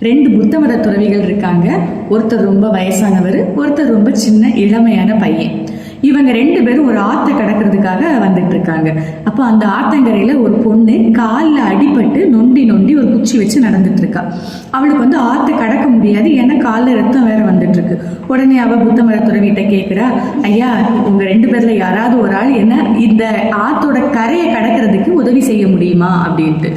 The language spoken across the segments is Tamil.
2 புத்த மத துறவிகள் இருக்காங்க. ஒருத்தர் ரொம்ப வயசானவர், ஒருத்தர் ரொம்ப சின்ன இளமையான பையன். இவங்க 2 பேரும் ஒரு ஆற்றை கடக்கிறதுக்காக வந்துட்டு இருக்காங்க. அப்போ அந்த ஆத்தங்கரையில ஒரு பொண்ணு காலில் அடிபட்டு நொண்டி நொண்டி ஒரு குச்சி வச்சு நடந்துட்டு இருக்கா. அவளுக்கு ஆற்றை கடக்க முடியாது, ஏன்னா காலில் ரத்தம் வேற வந்துட்டு இருக்கு. உடனே அவ புத்த மத துறவிட்ட கேட்குறா, ஐயா உங்க 2 பேர்ல யாராவது ஒரு ஆள் என்ன இந்த ஆத்தோட கரையை கடக்கிறதுக்கு உதவி செய்ய முடியுமா அப்படின்ட்டு.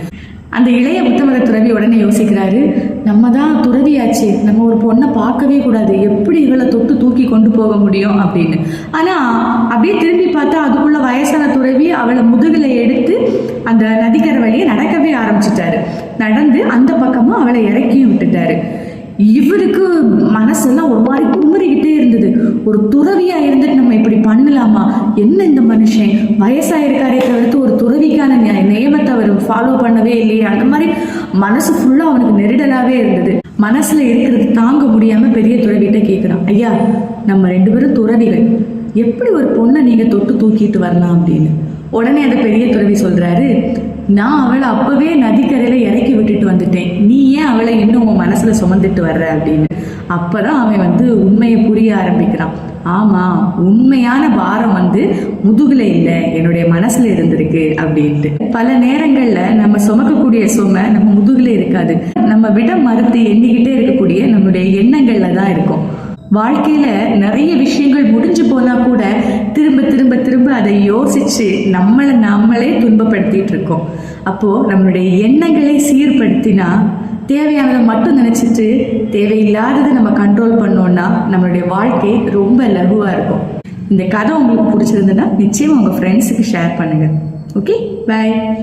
அந்த இளைய புத்தமத துறவி உடனே யோசிக்கிறாரு, நம்ம தான் துறவியாச்சு, நம்ம ஒரு பொண்ணை பார்க்கவே கூடாது, எப்படி இவளை தொட்டு தூக்கி கொண்டு போக முடியும் அப்படின்னு. ஆனால் அப்படியே திரும்பி பார்த்தா அதுக்குள்ள வயசான துறவி அவளை முதுகில் எடுத்து அந்த நதிக்கரை வழியை நடக்கவே ஆரம்பிச்சிட்டாரு. நடந்து அந்த பக்கமாக அவளை இறக்கியும் விட்டுட்டாரு. இவருக்கு மனசெல்லாம் ஒரு மாதிரி குமரிக்கிட்டே இருந்தது. ஒரு துறவியா இருந்துட்டு நம்ம இப்படி பண்ணலாமா, என்ன இந்த மனுஷன் வயசாயிருக்காரே தவிர்த்து ஒரு துறவிக்கான நியமத்தை அவர் ஃபாலோ பண்ணவே இல்லையே, அந்த மாதிரி மனசு ஃபுல்லா அவனுக்கு நெருடலாவே இருந்தது. மனசுல இருக்கிறது தாங்க முடியாம பெரிய துறவிட்ட கேட்கிறான், ஐயா நம்ம 2 பேரும் துறவிகள், எப்படி ஒரு பொண்ணை நீங்க தொட்டு தூக்கிட்டு வரலாம் அப்படின்னு. உடனே அந்த பெரிய துறவி சொல்றாரு, நான் அவளை அப்பவே நதிக்கரையில இறக்கி விட்டுட்டு வந்துட்டேன், நீ ஏன் அவளை இன்னும் உன் மனசுல சுமந்துட்டு வர்ற அப்படின்னு. அப்பதான் அவன் உண்மையை புரிய ஆரம்பிக்கிறான். ஆமா, உண்மையான பாரம் முதுகுல இல்லை, என்னுடைய மனசுல இருந்திருக்கு அப்படின்ட்டு. பல நேரங்கள்ல நம்ம சுமக்கக்கூடிய சுமை நம்ம முதுகுல இருக்காது, நம்ம விட மறுத்து எண்ணிக்கிட்டே இருக்கக்கூடிய நம்மளுடைய எண்ணங்கள்ல தான் இருக்கும். வாழ்க்கையில நிறைய விஷயங்கள் முடிஞ்சு போனா கூட திரும்ப திரும்ப திரும்ப அதை யோசிச்சு நம்மளே துன்பப்படுத்திட்டு இருக்கோம். அப்போ நம்மளுடைய எண்ணங்களை சீர்படுத்தினா, தேவையானதை மட்டும் நினைச்சிட்டு தேவையில்லாததை நம்ம கண்ட்ரோல் பண்ணோம்னா நம்மளுடைய வாழ்க்கை ரொம்ப லகுவா இருக்கும். இந்த கதை உங்களுக்கு பிடிச்சிருந்ததுன்னா நிச்சயம் உங்க ஃப்ரெண்ட்ஸுக்கு ஷேர் பண்ணுங்க. Okay, by.